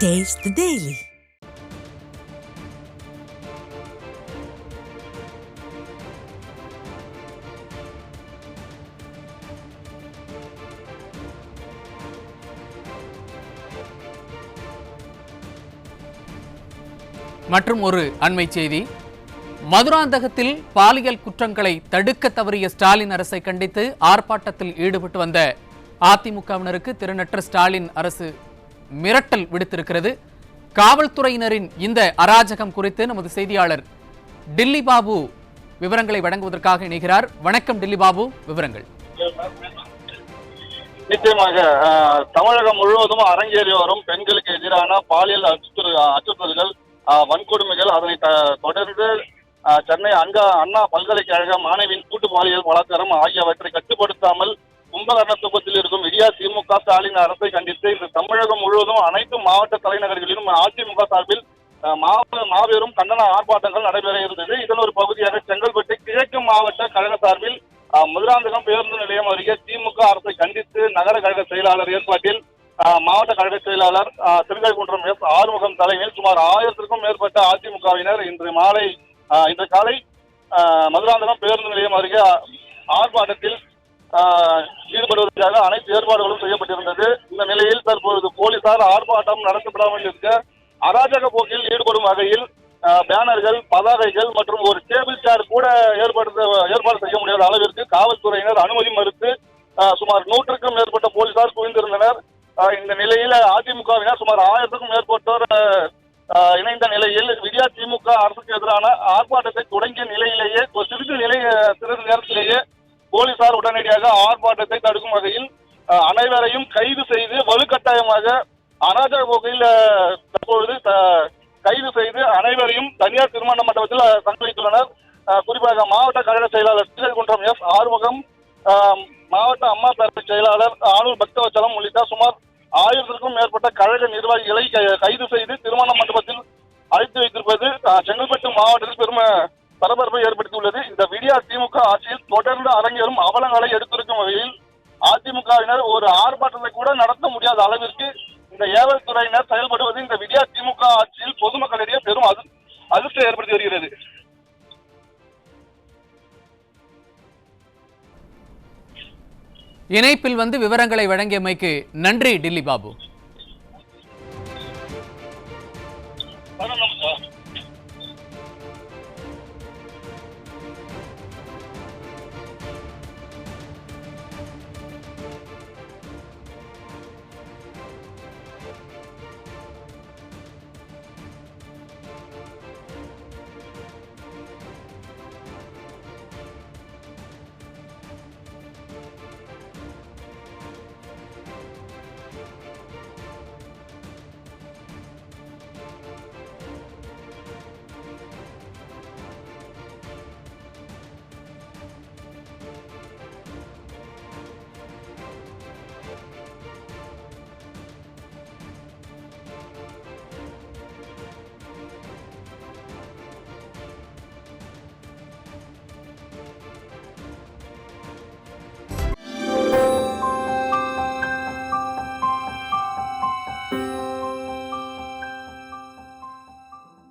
Taste the Daily. மற்றும் ஒரு அண்மை செய்தி. மதுராந்தகத்தில் பாலியல் குற்றங்களை தடுக்க தவறிய ஸ்டாலின் அரசை கண்டித்து ஆர்ப்பாட்டத்தில் ஈடுபட்டு வந்த அதிமுகவினருக்கு திருநற்ற ஸ்டாலின் அரசு மிரட்டல் விடுத்திருக்கிறது. காவல்துறையினரின் இந்த அராஜகம் குறித்து நமது செய்தியாளர் டில்லி பாபு விவரங்களை வழங்குவதற்காக இணைகிறார். வணக்கம் டில்லி பாபு, விவரங்கள். நிச்சயமாக தமிழகம் முழுவதும் அரங்கேறி வரும் பெண்களுக்கு எதிரான பாலியல் அச்சுறுத்தல்கள், வன்கொடுமைகள், அதனை தொடர்ந்து சென்னை அண்ணா பல்கலைக்கழக மாணவியின் கூட்டு பாலியல் பலாத்காரம் ஆகியவற்றை கட்டுப்படுத்தாமல் கும்பகர்ணத்துவத்தில் இருக்கும் விடியா திமுக ஸ்டாலின் அரசை கண்டித்து இந்த தமிழகம் முழுவதும் அனைத்து மாவட்ட தலைநகர்களிலும் அதிமுக சார்பில் மாபெரும் கண்டன ஆர்ப்பாட்டங்கள் நடைபெற இருந்தது. இதன் ஒரு பகுதியாக செங்கல்பட்டு கிழக்கு மாவட்ட கழக சார்பில் மதுராந்தகம் பேருந்து நிலையம் அருகே திமுக அரசை கண்டித்து நகர கழக செயலாளர் ஏற்பாட்டில் மாவட்ட கழக செயலாளர் திருக்கழுக்குன்றம் எஸ் ஆறுமுகம் தலைமையில் சுமார் 1000க்கும் மேற்பட்ட அதிமுகவினர் இன்று காலை மதுராந்தகம் பேருந்து நிலையம் அருகே ஆர்ப்பாட்டத்தில் ஈடுபடுவதற்காக அனைத்து ஏற்பாடுகளும் செய்யப்பட்டிருந்தது. இந்த நிலையில் தற்பொழுது போலீசார் ஆர்ப்பாட்டம் நடத்தப்படாமல் இருக்க அராஜக போக்கில் ஈடுபடும் வகையில் பேனர்கள், பதாகைகள் மற்றும் ஒரு டேபிள் சேர் கூட ஏற்பாடு செய்ய முடியாத அளவிற்கு காவல்துறையினர் அனுமதி மறுத்து சுமார் 100க்கும் மேற்பட்ட போலீசார் குவிந்திருந்தனர். இந்த நிலையில் அதிமுகவினர் சுமார் 1000க்கும் மேற்பட்டோர் இணைந்த நிலையில் விடியா திமுக அரசுக்கு எதிரான ஆர்ப்பாட்டத்தை தொடங்கிய நிலையிலேயே சிறிது நேரத்திலேயே போலீசார் உடனடியாக ஆர்ப்பாட்டத்தை தடுக்கும் வகையில் அனைவரையும் கைது செய்து வலுக்கட்டாயமாக அராஜக போக்கில் தற்பொழுது கைது செய்து அனைவரையும் தனியார் திருமண மண்டபத்தில் தங்க வைத்துள்ளனர். குறிப்பாக மாவட்ட கழக செயலாளர் திருக்கழுக்குன்றம் எஸ் ஆறுமுகம், மாவட்ட அம்மா பேரவை செயலாளர் ஆனூர் பக்தவச்சலம் உள்ளிட்ட சுமார் 1000க்கும் மேற்பட்ட கழக நிர்வாகிகளை கைது செய்து திருமண மண்டபத்தில் அழைத்து வைத்திருப்பது செங்கல்பட்டு மாவட்டத்தில் பெரும் பரபரப்பை ஏற்படுத்தியுள்ளது. இந்த விடியா திமுக ஆட்சியில் தொடர்ந்து அரங்கேறும் அவலங்களை எடுத்திருக்கும் வகையில் அதிமுகவினர் ஒரு ஆர்ப்பாட்டத்தை கூட நடத்த முடியாத அளவிற்கு இந்த ஏவல் துறையினர் செயல்படுவது இந்த விடியா திமுக ஆட்சியில் பொதுமக்களிடையே பெரும் அதிர்ச்சியை ஏற்படுத்தி வருகிறது. இணைப்பில் விவரங்களை வழங்கியமைக்கு நன்றி டில்லி பாபு.